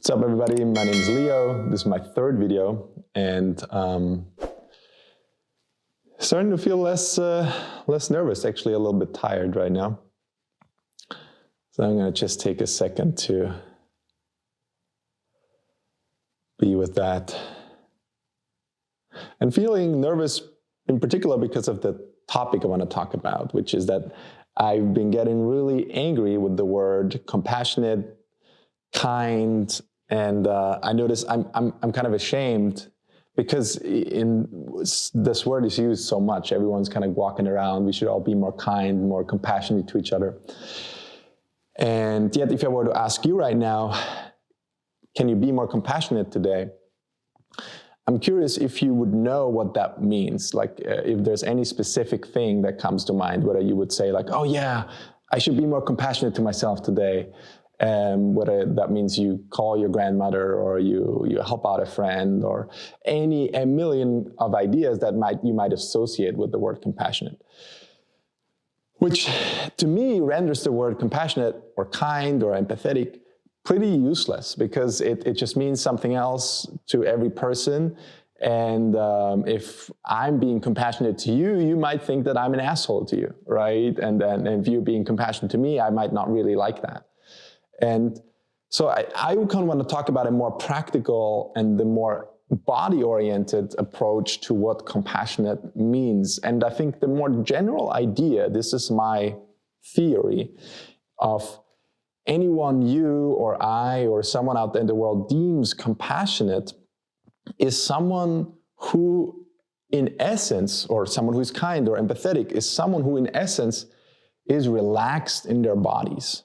What's up, everybody? My name is Leo. This is my third video, and starting to feel less nervous, actually a little bit tired right now. So I'm going to just take a second to be with that. And feeling nervous in particular because of the topic I want to talk about, which is that I've been getting really angry with the word compassionate, kind, and I notice I'm kind of ashamed because this word is used so much. Everyone's kind of walking around. We should all be more kind, more compassionate to each other. And yet, if I were to ask you right now, can you be more compassionate today? I'm curious if you would know what that means. Like if there's any specific thing that comes to mind, whether you would say like, oh yeah, I should be more compassionate to myself today. Whether that means you call your grandmother or you help out a friend or a million of ideas that you might associate with the word compassionate. Which to me renders the word compassionate or kind or empathetic pretty useless because it just means something else to every person. And if I'm being compassionate to you, you might think that I'm an asshole to you, right? And if you're being compassionate to me, I might not really like that. And so I kind of want to talk about a more practical and the more body-oriented approach to what compassionate means. And I think the more general idea, this is my theory, of anyone you or I or someone out there in the world deems compassionate is someone who in essence, or someone who is kind or empathetic, is someone who in essence is relaxed in their bodies.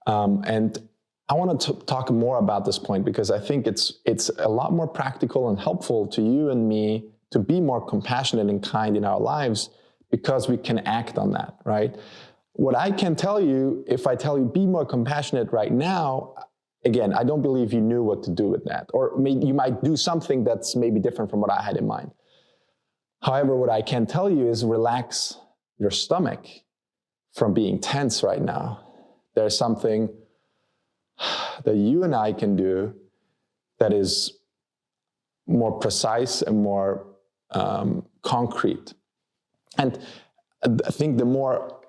And I want to talk more about this point because I think it's a lot more practical and helpful to you and me to be more compassionate and kind in our lives because we can act on that, right? What I can tell you, if I tell you be more compassionate right now, again, I don't believe you knew what to do with that. Or maybe you might do something that's maybe different from what I had in mind. However, what I can tell you is relax your stomach from being tense right now. There's something that you and I can do that is more precise and more concrete. And I think the more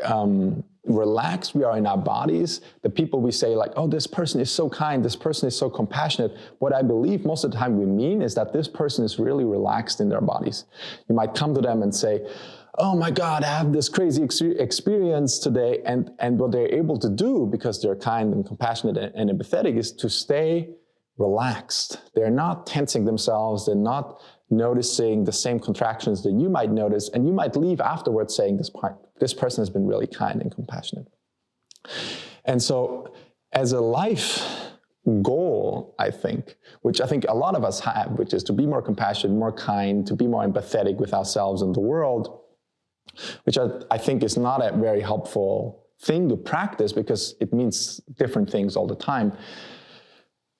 relaxed we are in our bodies, the people we say like, oh, this person is so kind, this person is so compassionate, what I believe most of the time we mean is that this person is really relaxed in their bodies. You might come to them and say, oh my God, I have this crazy experience today. And what they're able to do, because they're kind and compassionate and empathetic, is to stay relaxed. They're not tensing themselves. They're not noticing the same contractions that you might notice. And you might leave afterwards saying, this person has been really kind and compassionate. And so as a life goal, I think, which I think a lot of us have, which is to be more compassionate, more kind, to be more empathetic with ourselves and the world, which I think is not a very helpful thing to practice because it means different things all the time.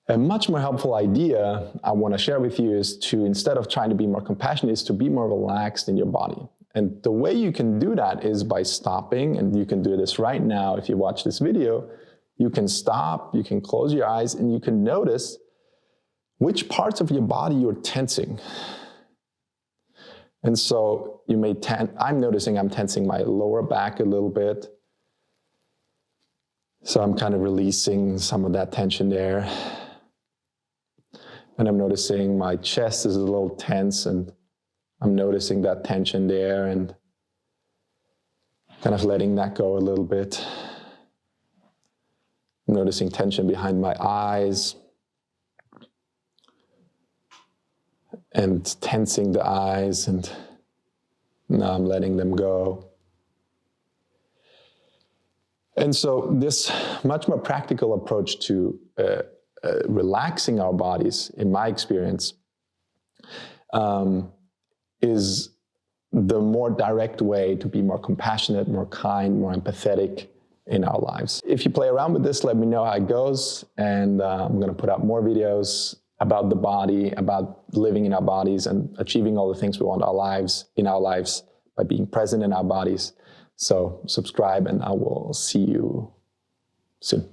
A much more helpful idea I want to share with you is to, instead of trying to be more compassionate, is to be more relaxed in your body. And the way you can do that is by stopping, and you can do this right now if you watch this video. You can stop, you can close your eyes, and you can notice which parts of your body you're tensing. And so you may I'm noticing I'm tensing my lower back a little bit. So I'm kind of releasing some of that tension there. And I'm noticing my chest is a little tense, and I'm noticing that tension there and kind of letting that go a little bit. I'm noticing tension behind my eyes and tensing the eyes, and now I'm letting them go. And so this much more practical approach to relaxing our bodies, in my experience, is the more direct way to be more compassionate, more kind, more empathetic in our lives. If you play around with this, let me know how it goes, and I'm going to put out more videos about the body, about living in our bodies and achieving all the things we want in our lives by being present in our bodies. So subscribe, and I will see you soon.